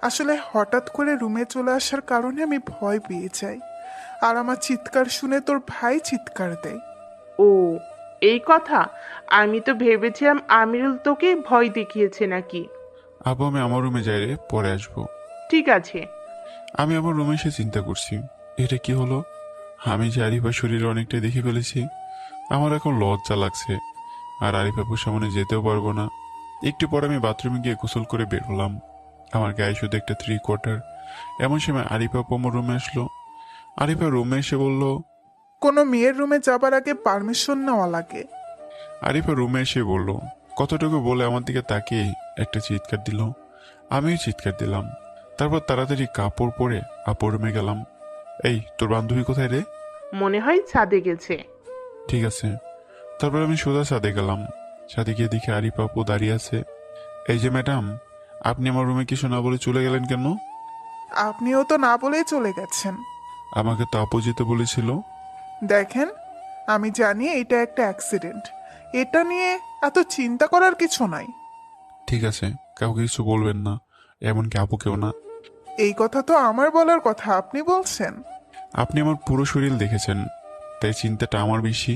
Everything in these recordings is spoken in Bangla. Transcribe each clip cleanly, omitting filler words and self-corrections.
আসলে হঠাৎ করে রুমে চলে আসার কারণে আমি ভয় পেয়ে যাই, আর আমার চিৎকার শুনে তোর ভাই চিৎকার দেয়। ও, এই কথা। আমি তো ভেবেছিলাম আমিরুল তোকে ভয় দেখিয়েছে নাকি। আপু আমি আমার রুমে যাই রে, পরে আসবো। ঠিক আছে। আমি আমার রুমে এসে চিন্তা করছি, এটা কি হলো? আমি যে আরিফার শরীরে অনেকটাই দেখে ফেলেছি। আমার এখন লজ্জা লাগছে, আর আরিফ আপুর সামনে যেতেও পারবো না। একটু পর আমি বাথরুমে গিয়ে গোসল করে বের হলাম। আমার গায়ে শুধু একটা 3/4। এমন সময় আরিফ আপু আমার রুমে আসলো। আরিফা রুমে এসে বলল, কোনো মেয়ের রুমে যাবার আগে পারমিশন নেওয়া লাগে। আরিফা রুমে এসে বলল, কতটুকু বলে আমার দিকে তাকিয়ে একটা চিৎকার দিল। আমিও চিৎকার দিলাম। তারপর তাড়াতাড়ি কাপড় পরে আপুর রুমে গেলাম। এই তোর বান্ধবী কোথায় রে? মনে হয় ছাদে গেছে। ঠিক আছে। তারপর আমি সোজা ছাদে গেলাম। ছাদে গিয়ে দেখি আরিফ আপু দাঁড়িয়ে আছে। এই যে ম্যাডাম, আপনি আমার রুমে কিছু না বলে চলে গেলেন কেন? আপনিও তো না বলেই চলে গেছেন। আমাকে তো আপু যেতে বলেছিল। দেখেন, আমি জানি এটা একটা অ্যাক্সিডেন্ট, এটা নিয়ে এত চিন্তা করার কিছু নাই। ঠিক আছে, কাউকে কিছু বলবেন না, এমনকি আপুকেও না। এই কথা তো আমার বলার কথা, আপনি বলছেন। আপনি আমার পুরো শরীর দেখেছেন, তাই চিন্তাটা আমার বেশি।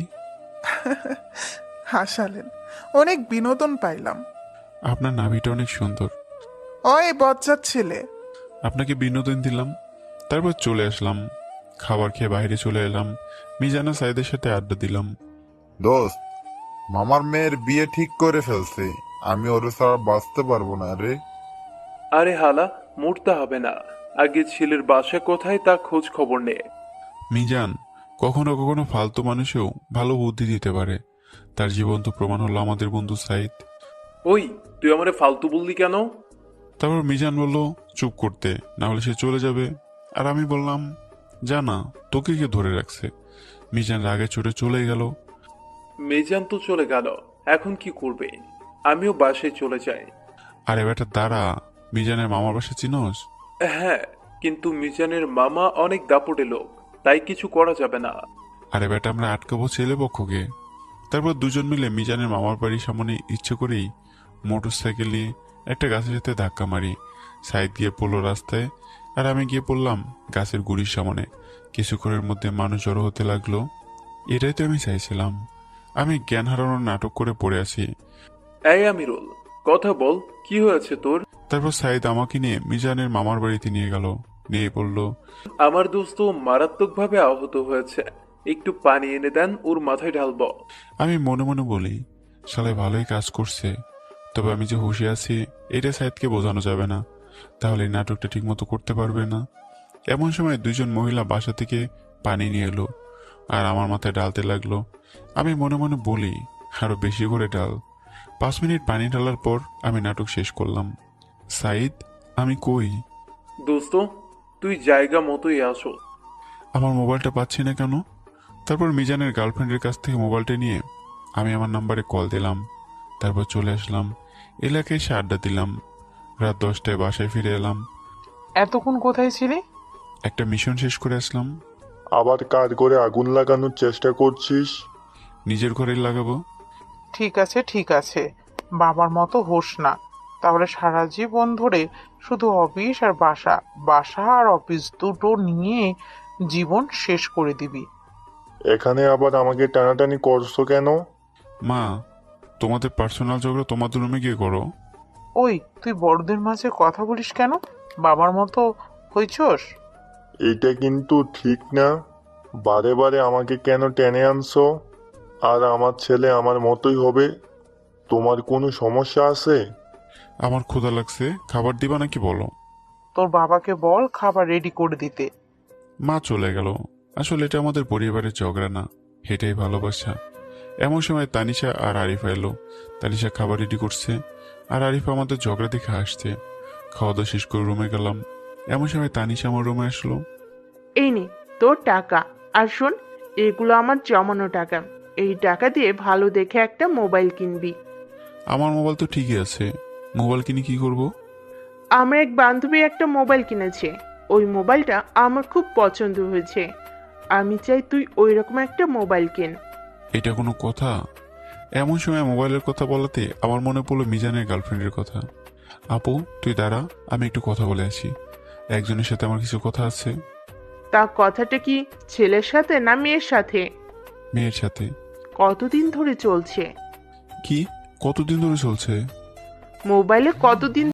হাসালেন, অনেক বিনোদন পাইলাম। আপনার নাভিটা অনেক সুন্দর। ওই বজ্জাত ছেলে! আপনাকে বিনোদন দিলাম, তারপর চলে আসলাম। খাবার খেয়ে বাইরে চলে এলাম। মিজানা সাইদের সাথে আড্ডা দিলাম। দোস্ত, মামার মেয়ের বিয়ে ঠিক করে ফেলছে। আমি ওর ছাড়া বাঁচতে পারবো না রে। আরে হালা, মরতে হবে না। আগে ছেলের বাসা কোথায় তা খোঁজ খবর নে। মিজান কখনো কখনো ফালতু মানুষেও ভালো বুদ্ধি দিতে পারে। তার জীবন্ত প্রমাণ হলো আমাদের বন্ধু সাইদ। ওই, তুই আমারে ফালতু বললি কেন? তারপর মিজান বলল চুপ করতে, না হলে সে চলে যাবে। আর আমি বললাম, জানা তোকে কে ধরে রাখছে। মিজান রাগে চড়ে চলে গেল। মেজান তো চলে গেল, এখন কি করবে? আমিও বাসায় চলে যাই। আরে বেটা দাঁড়া, মিজানের মামার বাসা চিনোস? হ্যাঁ, কিন্তু মিজানের মামা অনেক দাপটে লোক, তাই কিছু করা যাবে না। আরে বেটা আমরা আটকাবো ছেলে পক্ষকে। তারপর দুজন মিলে মিজানের মামার বাড়ির সামনে ইচ্ছে করেই মোটর সাইকেল নিয়ে একটা গাছের সাথে ধাক্কা মারি। সাইদ গিয়ে পড়লো রাস্তায়, আর আমি গিয়ে পড়লাম গাছের গুড়ির সামনে। কিছুক্ষণের মধ্যে মানুষ জড়ো হতে লাগলো। এটাই তো আমি চাইছিলাম। আমি জ্ঞান হারানোর নাটক করে পড়ে আছি। এই আমিরুল, কথা বল, কি হয়েছে তোর? তারপর সাইদ আমাকে নিয়ে মিজানের মামার বাড়িতে নিয়ে গেল। নিয়ে বলল, আমার দোস্ত মারাত্মকভাবে আহত হয়েছে, একটু পানি এনে দেন, ওর মাথায় ঢালবো। আমি মনে মনে বলি, শালা ভালোই কাজ করছে। তবে আমি যে হুঁশে আছি এটা সাইদকে বোঝানো যাবে না, তাহলে এই নাটকটা ঠিক মতো করতে পারবে না। এমন সময় দুইজন মহিলা বাসা থেকে পানি নিয়ে এলো, আর আমার মাথায় ঢালতে লাগলো। আমি মনে মনে বলি, আরো বেশি করে ঢাল। 5 মিনিট পানি ঢালার পর আমি নাটক শেষ করলাম। সাইদ, আমি কই? দোস্ত, তুই জায়গা মতোই আসো। আমার মোবাইলটা পাচ্ছি না কেন? তারপর মিজানের গার্লফ্রেন্ডের কাছ থেকে মোবাইলটা নিয়ে আমি আমার নাম্বারে কল দিলাম। তারপর চলে আসলাম এলাকায়, এসে আড্ডা দিলাম। রাত 10টায় বাসায় ফিরে এলাম। এতক্ষণ কোথায় ছিলি? একটা মিশন শেষ করে আসলাম। আবার কার করে আগুন লাগানোর চেষ্টা করছিস? নিজের ঘরেই লাগাবো। ঠিক আছে ঠিক আছে, বাবার মতো হোস না। তাহলে সারা জীবন ধরে শুধু অফিস আর বাসা, বাসা আর অফিস দুটো নিয়ে জীবন শেষ করে দিবি। এখানে আবার আমাকে টানাটানি করছো কেন? মা, তোমাদের পার্সোনাল ঝগড়া তোমাদের রুমে গিয়ে করো। ওই, তুই বড়দের মাঝে কথা বলিস কেন? বাবার মতো হইছস? এইটা কিন্তু ঠিক না। বারে বারে আমাকে কেন টেনে আনছো? আর আমার ছেলে আমার মতোই হবে। তোমার কোনো সমস্যা আছে? আমার ক্ষুধা লাগছে, খাবার দিবা নাকি বলো? তোর বাবাকে বল খাবার রেডি করে দিতে। মা চলে গেল। আসলে এটা আমাদের পরিবারের ঝগড়া না, এটাই ভালোবাসা। এমন সময় তানিশা আর আরিফা এলো। তানিশা খাবার রেডি করছে, আর আরিফা আমাদের ঝগড়া দেখে হাসছে। খাওয়া দাওয়া শেষ করে রুমে গেলাম। এমন সময় তানিশা আমার রুমে আসলো। এই নে তোর টাকা। আর শোন, এগুলো আমার জমানো টাকা। এই টাকা দিয়ে ভালো দেখে একটা মোবাইল কিনবি। আমার মোবাইল তো ঠিকই আছে, মোবাইল কিনে কি করব? আমার এক বান্ধবী একটা মোবাইল কিনেছে, ওই মোবাইলটা আমার খুব পছন্দ হয়েছে। আমি চাই তুই ওই রকম একটা মোবাইল কেন। এটা কোনো কথা? এমন সময় মোবাইলের কথা বলাতে আমার মনে পড়লো মিজানের গার্লফ্রেন্ডের কথা। আপু তুই দাঁড়া, আমি একটু কথা বলে আসি। একজনের সাথে আমার কিছু কথা আছে। তা কথাটা কি ছেলের সাথে না মেয়ের সাথে? মেয়ের সাথে। কতদিন ধরে চলছে? কি? কতদিন ধরে চলছে? মোবাইলে কতদিন